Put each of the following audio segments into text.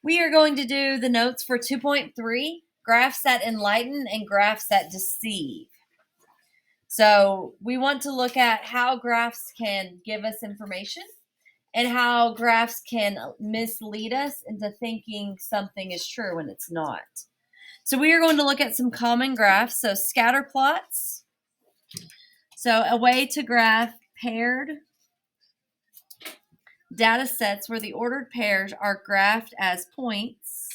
We are going to do the notes for 2.3, graphs that enlighten and graphs that deceive. So we want to look at how graphs can give us information and how graphs can mislead us into thinking something is true when it's not. So we are going to look at some common graphs. So scatter plots. So a way to graph paired data sets where the ordered pairs are graphed as points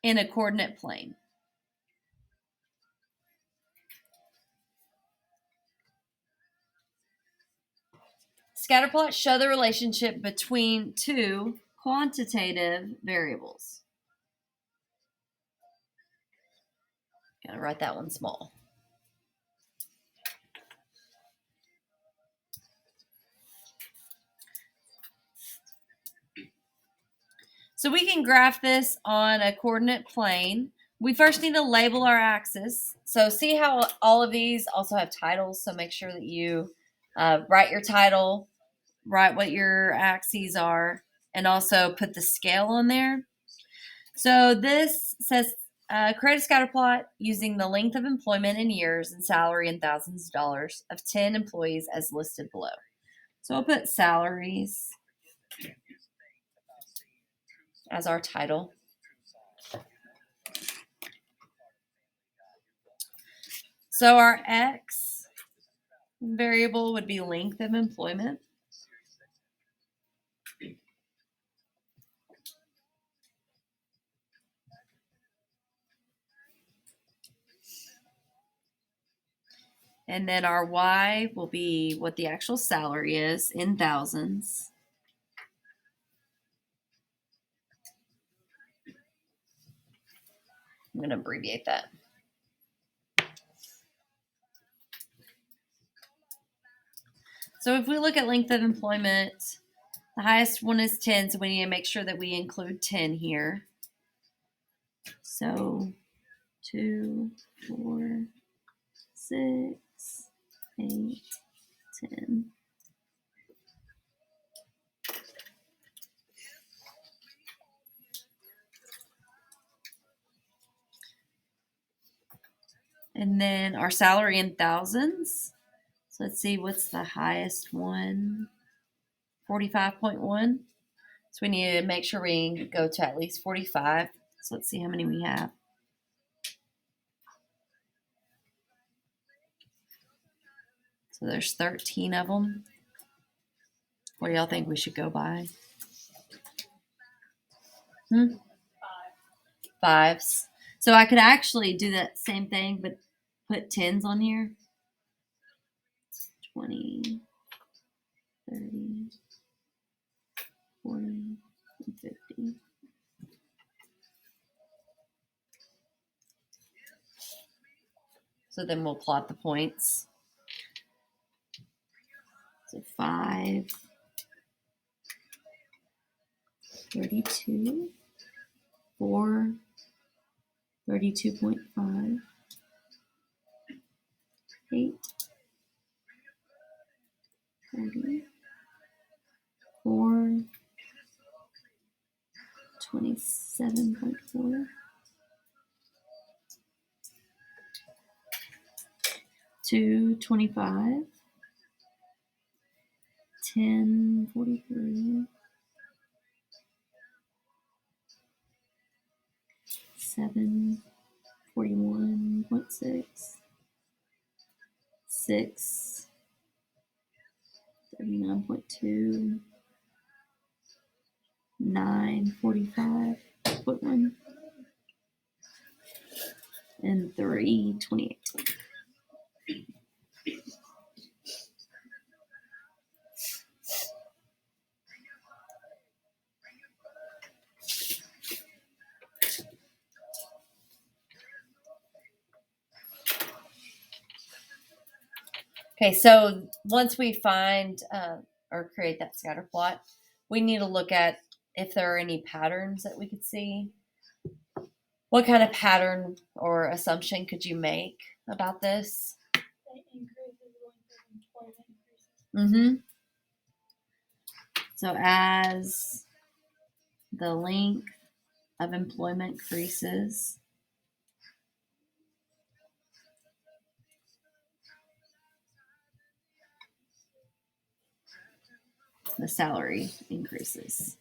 in a coordinate plane. Scatterplots show the relationship between two quantitative variables. Gotta write that one small. So we can graph this on a coordinate plane. We first need to label our axis. So see how all of these also have titles. So make sure that you write your title, write what your axes are, and also put the scale on there. So this says create a scatter plot using the length of employment in years and salary in thousands of dollars of 10 employees as listed below. So I'll put salaries as our title. So our X variable would be length of employment. And then our Y will be what the actual salary is in thousands. I'm going to abbreviate that. So if we look at length of employment, the highest one is 10, so we need to make sure that we include 10 here. So 2, 4, 6, 8, 10. And then our salary in thousands. So let's see, what's the highest one? 45.1. So we need to make sure we go to at least 45. So let's see how many we have. So there's 13 of them. What do y'all think we should go by? Fives. So I could actually do that same thing, but put 10s on here. 20, 30, 40, and 50. So then we'll plot the points. So 5, 32, 4, 32.5, 8, 40, 4, 27.4, 2, 25, 10, 43, 7, 41.6, 6, 39.2, 9, 45.1, and 3, 28. Okay, so once we find or create that scatter plot, we need to look at if there are any patterns that we could see. What kind of pattern or assumption could you make about this? So as the length of employment increases. The salary increases.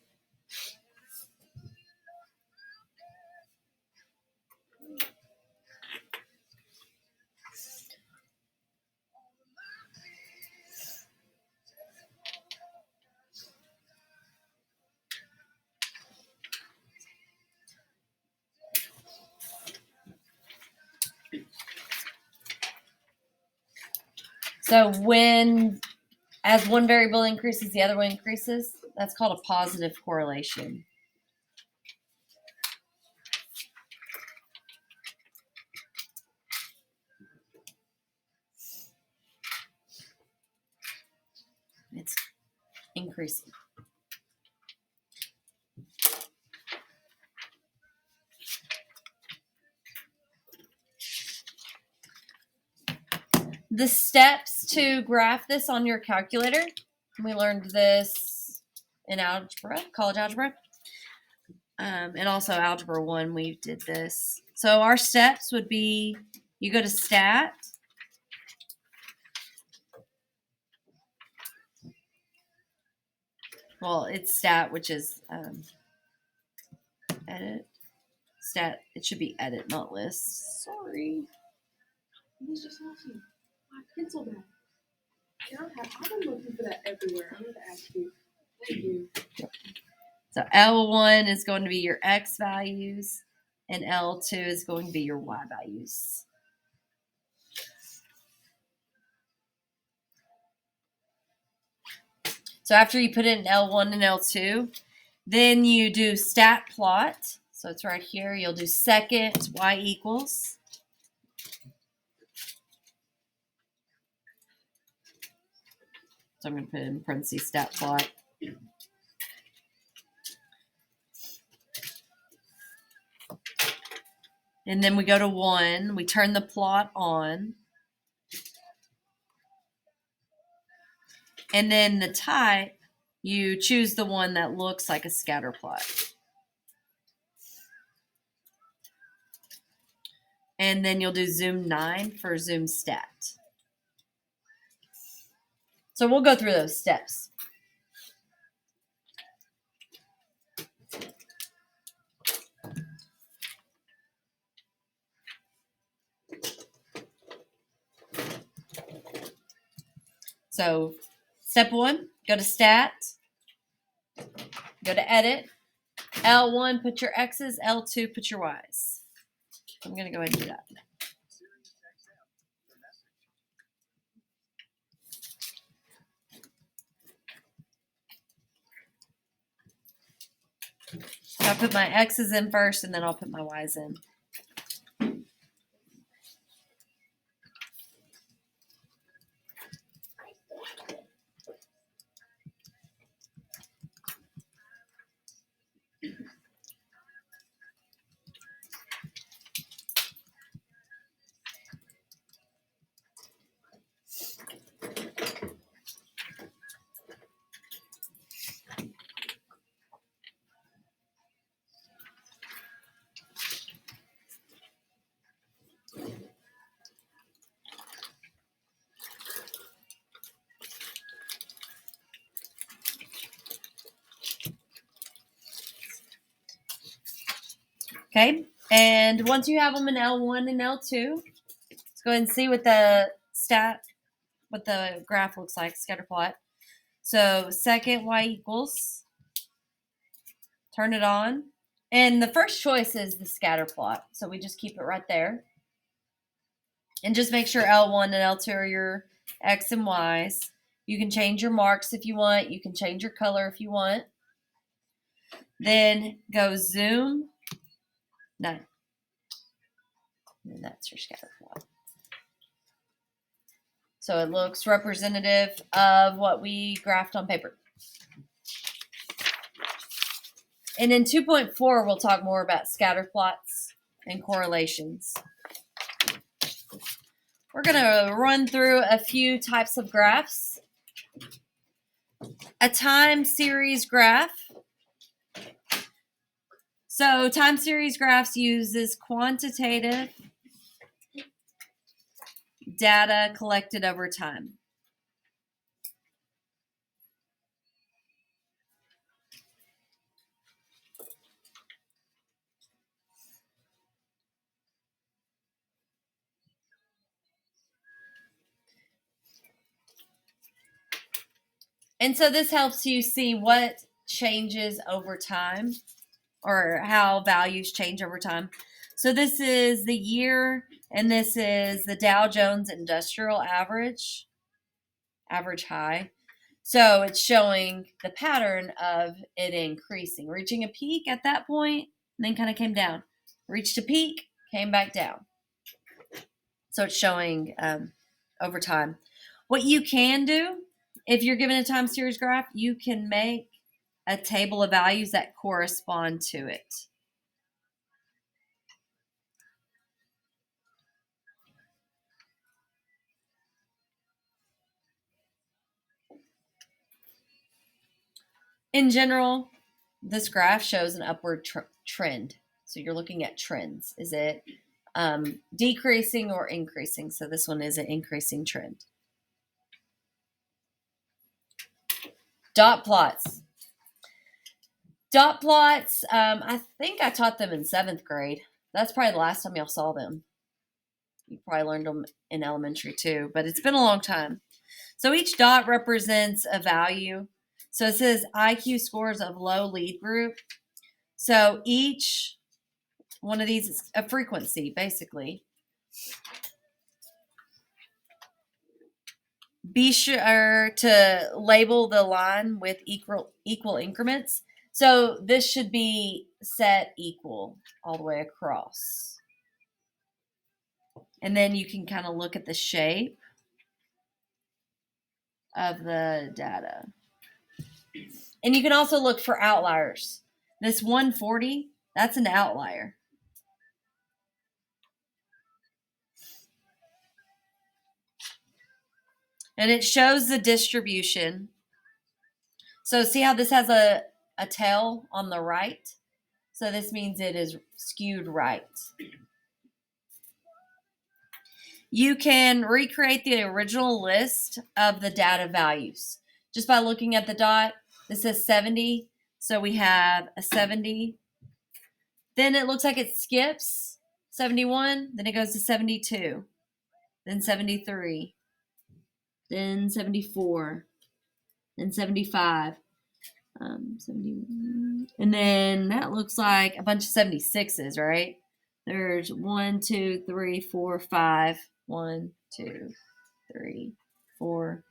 So as one variable increases, the other one increases, that's called a positive correlation. It's increasing. The steps to graph this on your calculator, we learned this in algebra, college algebra, and also algebra 1 we did this. So our steps would be, you go to stat, well, it's stat, which is edit, stat, it should be edit, not list, sorry. He's just asking my pencil bag. I've been looking for that everywhere. I'm going to ask you. Thank you. So L1 is going to be your X values, and L2 is going to be your Y values. So after you put it in L1 and L2, then you do stat plot. So it's right here. You'll do second Y equals. So I'm going to put in parentheses stat plot. And then we go to 1. We turn the plot on. And then the type, you choose the one that looks like a scatter plot. And then you'll do zoom 9 for zoom stat. So we'll go through those steps. So step 1, go to stat, go to edit. L1, put your X's. L2, put your Y's. I'm going to go ahead and do that. So I'll put my X's in first, and then I'll put my Y's in. Okay, and once you have them in L1 and L2, let's go ahead and see what the graph looks like, scatter plot. So second Y equals, turn it on. And the first choice is the scatter plot. So we just keep it right there. And just make sure L1 and L2 are your X and Y's. You can change your marks if you want. You can change your color if you want. Then go zoom 9. And that's your scatter plot. So it looks representative of what we graphed on paper. And in 2.4, we'll talk more about scatter plots and correlations. We're going to run through a few types of graphs. A time series graph. So time series graphs uses quantitative data collected over time. And so this helps you see what changes over time or how values change over time. So this is the year, and this is the Dow Jones Industrial Average high. So it's showing the pattern of it increasing, reaching a peak at that point, and then kind of came down. Reached a peak, came back down. So it's showing over time. What you can do, if you're given a time series graph, you can make a table of values that correspond to it. In general, this graph shows an upward trend. So you're looking at trends. Is it decreasing or increasing? So this one is an increasing trend. Dot plots. Dot plots, I think I taught them in 7th grade. That's probably the last time y'all saw them. You probably learned them in elementary too, but it's been a long time. So each dot represents a value. So it says IQ scores of low lead group. So each one of these is a frequency, basically. Be sure to label the line with equal increments. So this should be set equal all the way across. And then you can kind of look at the shape of the data. And you can also look for outliers. This 140, that's an outlier. And it shows the distribution. So see how this has a tail on the right? So this means it is skewed right. You can recreate the original list of the data values just by looking at the dot. This says 70, so we have a 70. Then it looks like it skips 71, then it goes to 72, then 73, then 74, then 75, 71. And then that looks like a bunch of 76s, right? There's 1, 2, 3, 4, 5. 1, 2, 3, 4,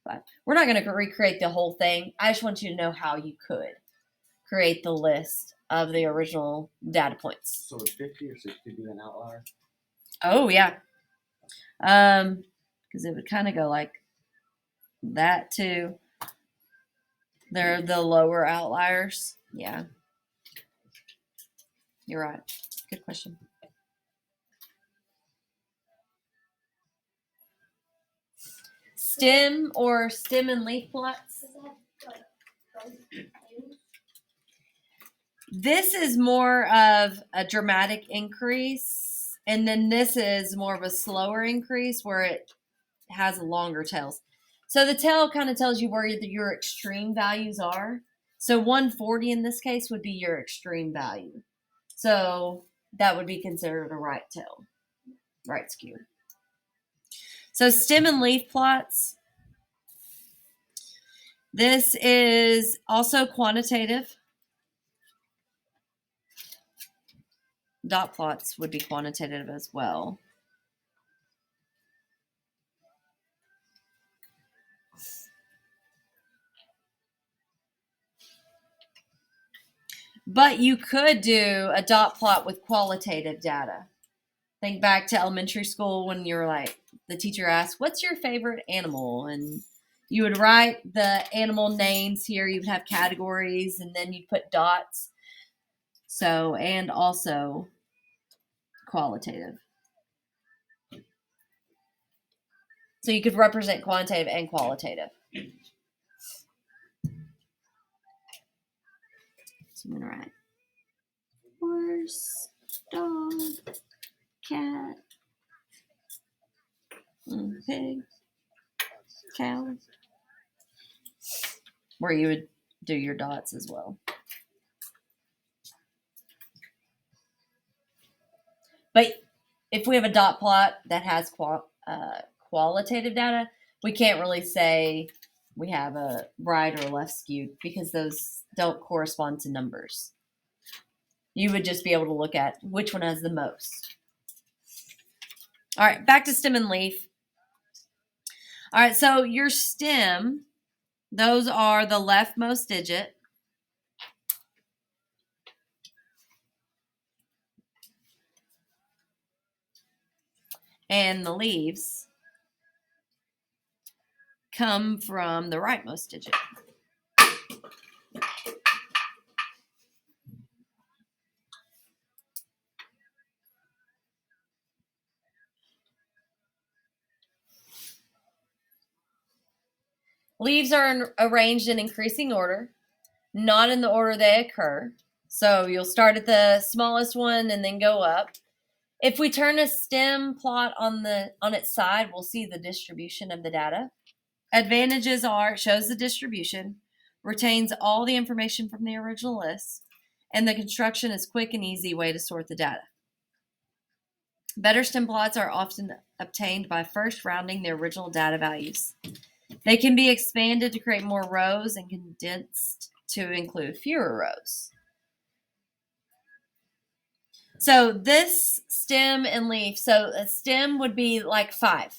5. We're not going to recreate the whole thing. I just want you to know how you could create the list of the original data points. So would 50 or 60 be an outlier? Oh, yeah. Because it would kind of go like that too. They're the lower outliers. Yeah. You're right. Good question. Stem or stem and leaf plots. This is more of a dramatic increase, and then this is more of a slower increase where it has longer tails. So the tail kind of tells you where your extreme values are. So 140 in this case would be your extreme value. So that would be considered a right tail, right skew. So stem and leaf plots. This is also quantitative. Dot plots would be quantitative as well. But you could do a dot plot with qualitative data. Think back to elementary school when you're like, the teacher asked, what's your favorite animal? And you would write the animal names here. You would have categories, and then you'd put dots. So, and also qualitative. So you could represent quantitative and qualitative. So I'm going to write horse, dog, cat, pig, cow, where you would do your dots as well. But if we have a dot plot that has qualitative data, we can't really say we have a right or left skewed because those don't correspond to numbers. You would just be able to look at which one has the most. All right, back to stem and leaf. All right, so your stem, those are the leftmost digit. And the leaves come from the rightmost digit. Leaves are arranged in increasing order, not in the order they occur. So you'll start at the smallest one and then go up. If we turn a stem plot on its side, we'll see the distribution of the data. Advantages are it shows the distribution, retains all the information from the original list, and the construction is a quick and easy way to sort the data. Better stem plots are often obtained by first rounding the original data values. They can be expanded to create more rows and condensed to include fewer rows. So this stem and leaf, so a stem would be like 5.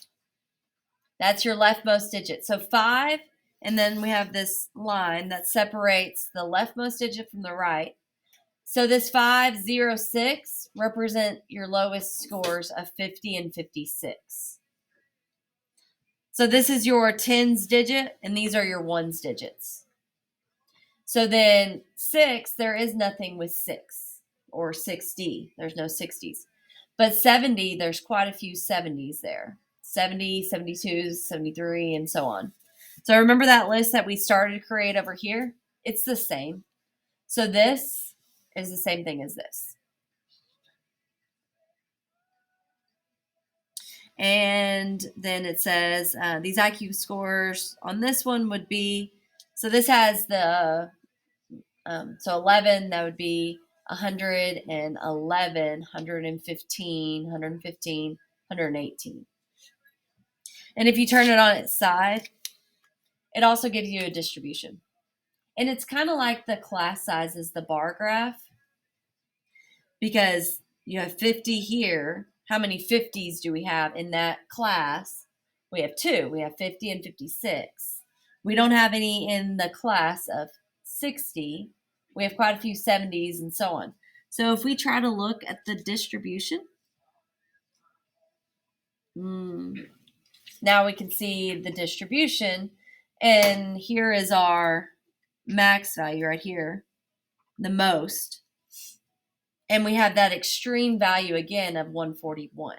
That's your leftmost digit. So 5, and then we have this line that separates the leftmost digit from the right. So this 5, 0, 6 represent your lowest scores of 50 and 56. So this is your tens digit, and these are your ones digits. So then 6, there is nothing with 6 or 6D. There's no 60s. But 70, there's quite a few 70s there. 70, 72, 73, and so on. So remember that list that we started to create over here? It's the same. So this is the same thing as this. And then it says these IQ scores on this one would be, so this has the, so 11, that would be 111, 115, 115, 118. And if you turn it on its side, it also gives you a distribution. And it's kind of like the class sizes, the bar graph, because you have 50 here. How many 50s do we have in that class? We have 2. We have 50 and 56. We don't have any in the class of 60. We have quite a few 70s and so on. So if we try to look at the distribution, now we can see the distribution. And here is our max value right here, the most. And we have that extreme value again of 141.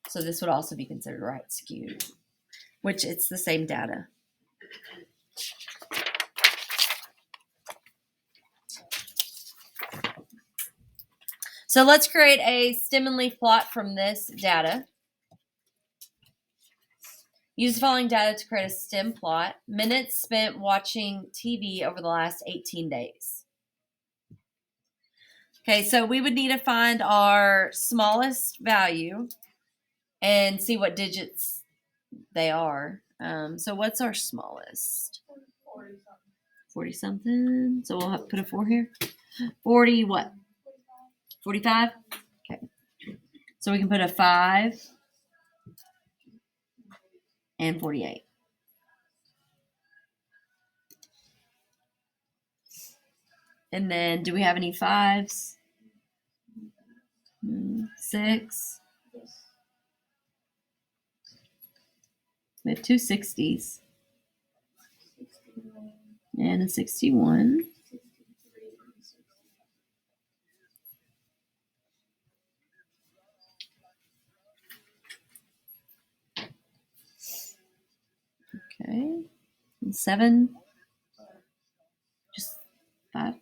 So this would also be considered right skewed, which it's the same data. So let's create a stem and leaf plot from this data. Use the following data to create a stem plot. Minutes spent watching TV over the last 18 days. Okay, so we would need to find our smallest value and see what digits they are. So what's our smallest? 40 something. So we'll have to put a 4 here. 40 what? 45? Okay. So we can put a 5 and 48. And then do we have any 5s? 6. We have 2 60s. And a 61. Okay. And 7. Just 5.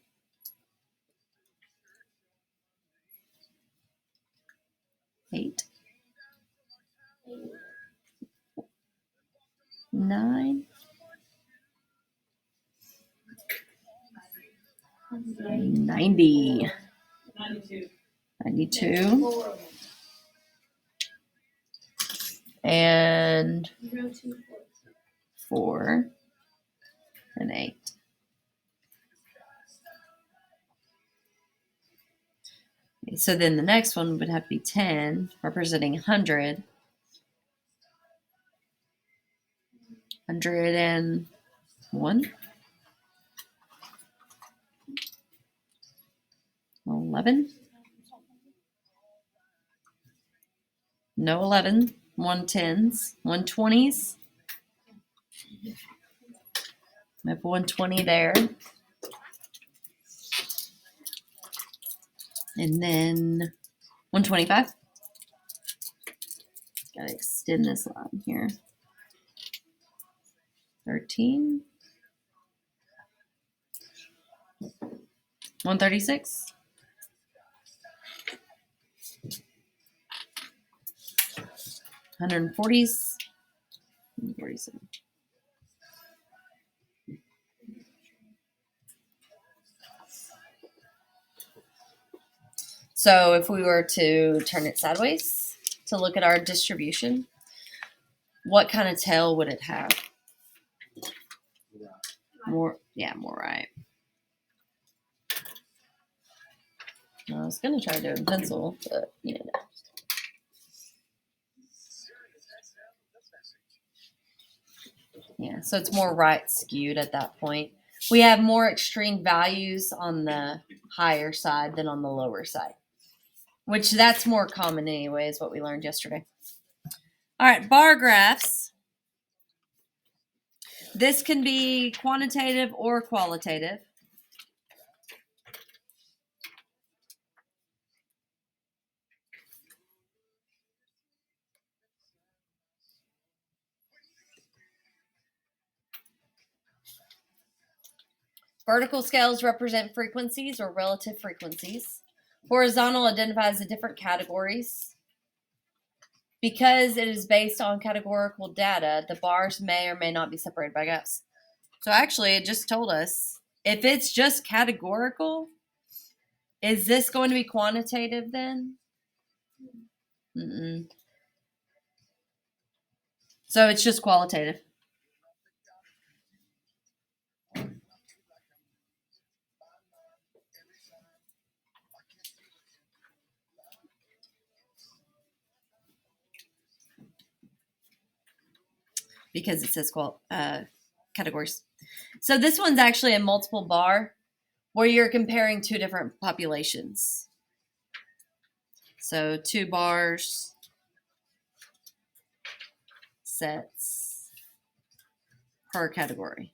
90. 92. And 4 and 8. Okay, so then the next one would have to be 10, representing 100. 101. 11. No 11. 110s. 120s. I have 120 there. And then 125. Gotta extend this line here. 13. 136. 140s. 147. So if we were to turn it sideways to look at our distribution, what kind of tail would it have? More right. I was going to try to do it in pencil, but you know. Yeah, so it's more right skewed at that point. We have more extreme values on the higher side than on the lower side, which that's more common anyway, is what we learned yesterday. All right, bar graphs. This can be quantitative or qualitative. Vertical scales represent frequencies or relative frequencies. Horizontal identifies the different categories. Because it is based on categorical data, the bars may or may not be separated by gaps. So actually, it just told us, if it's just categorical, is this going to be quantitative then? Mm-mm. So it's just qualitative. Because it says categories. So this one's actually a multiple bar where you're comparing two different populations. So 2 bars, sets per category.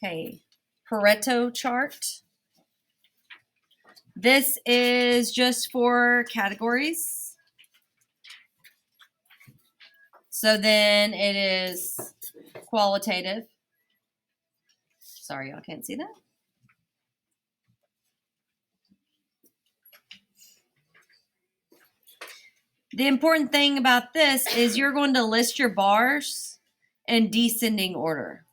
Okay, Pareto chart. This is just for categories. So then it is qualitative. Sorry, y'all can't see that. The important thing about this is you're going to list your bars in descending order.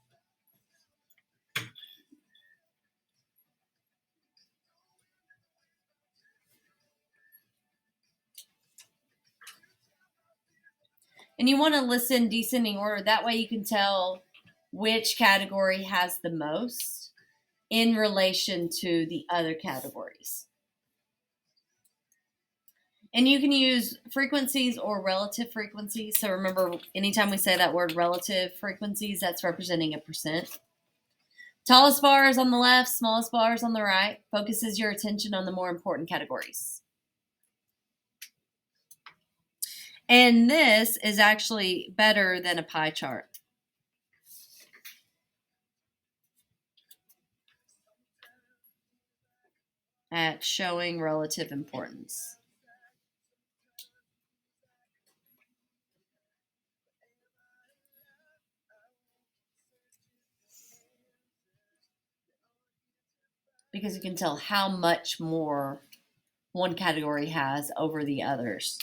And you want to list in descending order. That way you can tell which category has the most in relation to the other categories. And you can use frequencies or relative frequencies. So remember, anytime we say that word relative frequencies, that's representing a percent. Tallest bar is on the left, smallest bar is on the right. Focuses your attention on the more important categories. And this is actually better than a pie chart at showing relative importance. because you can tell how much more one category has over the others.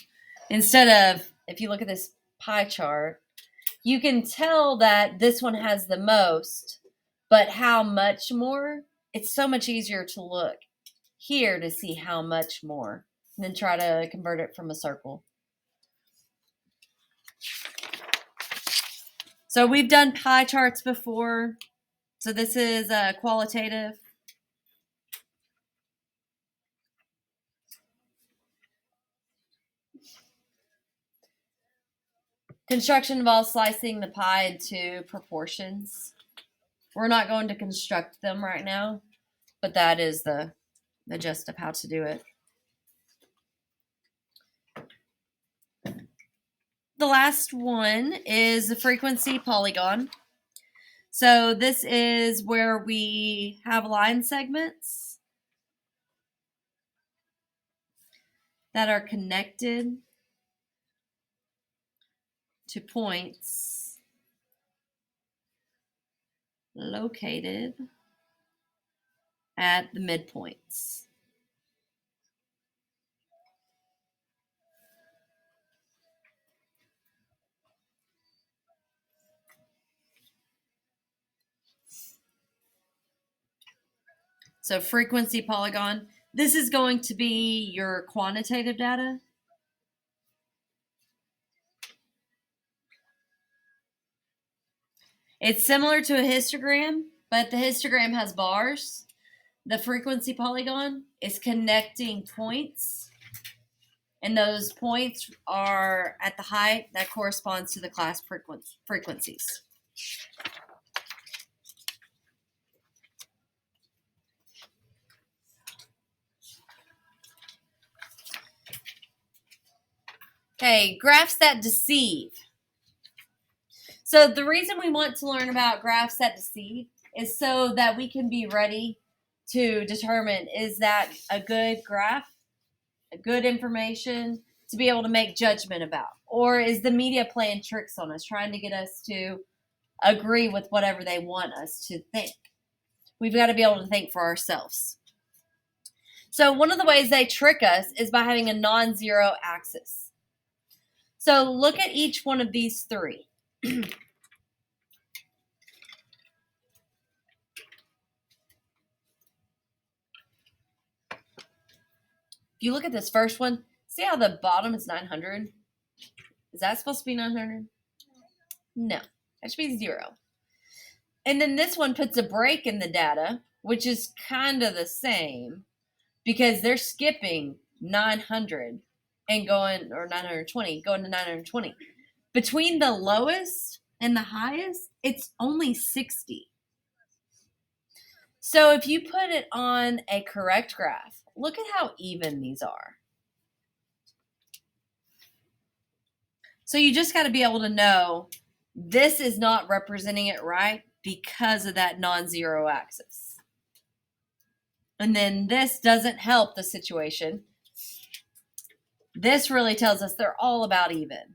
Instead of, if you look at this pie chart, you can tell that this one has the most, but how much more? It's so much easier to look here to see how much more, and then try to convert it from a circle. So we've done pie charts before. So this is qualitative. Construction involves slicing the pie into proportions. We're not going to construct them right now, but that is the gist of how to do it. The last one is the frequency polygon. So this is where we have line segments that are connected to points located at the midpoints. So frequency polygon, this is going to be your quantitative data. It's similar to a histogram, but the histogram has bars. The frequency polygon is connecting points, and those points are at the height that corresponds to the class frequencies. Okay, graphs that deceive. So the reason we want to learn about graphs that deceive is so that we can be ready to determine, is that a good graph, a good information to be able to make judgment about? Or is the media playing tricks on us, trying to get us to agree with whatever they want us to think? We've got to be able to think for ourselves. So one of the ways they trick us is by having a non-zero axis. So look at each one of these three. If you look at this first one, see how the bottom is 900? Is that supposed to be 900? No, that should be 0. And then this one puts a break in the data, which is kind of the same, because they're skipping 900 and going, or 920, going to 920. Between the lowest and the highest, it's only 60. So if you put it on a correct graph, look at how even these are. So you just got to be able to know this is not representing it right because of that non-zero axis. And then this doesn't help the situation. This really tells us they're all about even.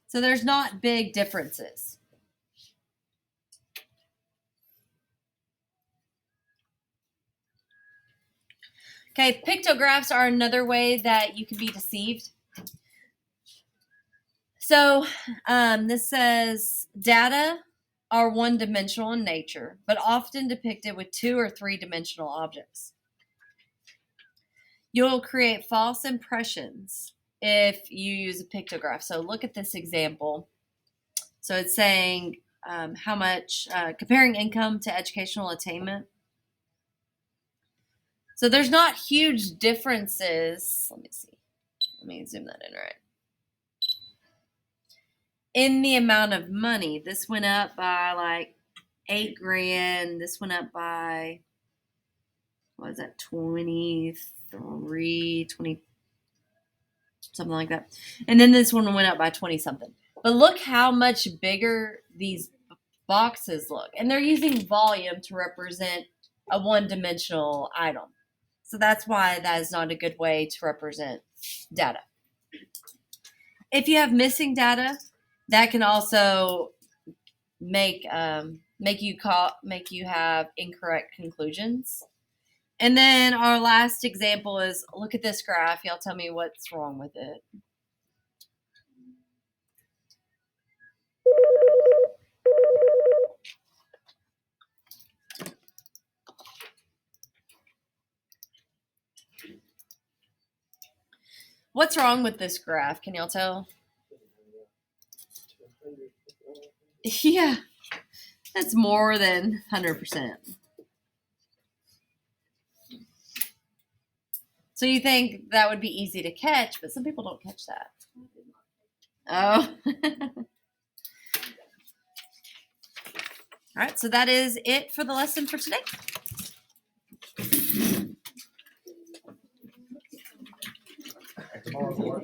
So there's not big differences. Okay, pictographs are another way that you can be deceived. So this says data are one-dimensional in nature, but often depicted with 2 or 3-dimensional objects. You'll create false impressions if you use a pictograph. So look at this example. So it's saying how much, comparing income to educational attainment. So there's not huge differences. Let me see. Let me zoom that in right. In the amount of money, this went up by like $8,000. This went up by, what is that, 23, 20, something like that. And then this one went up by 20 something. But look how much bigger these boxes look. And they're using volume to represent a one-dimensional item. So that's why that is not a good way to represent data. If you have missing data, that can also make make you have incorrect conclusions. And then our last example is look at this graph. Y'all tell me what's wrong with it. What's wrong with this graph? Can y'all tell? Yeah, that's more than 100%. So you think that would be easy to catch, but some people don't catch that. Oh. All right, so that is it for the lesson for today. Tomorrow's work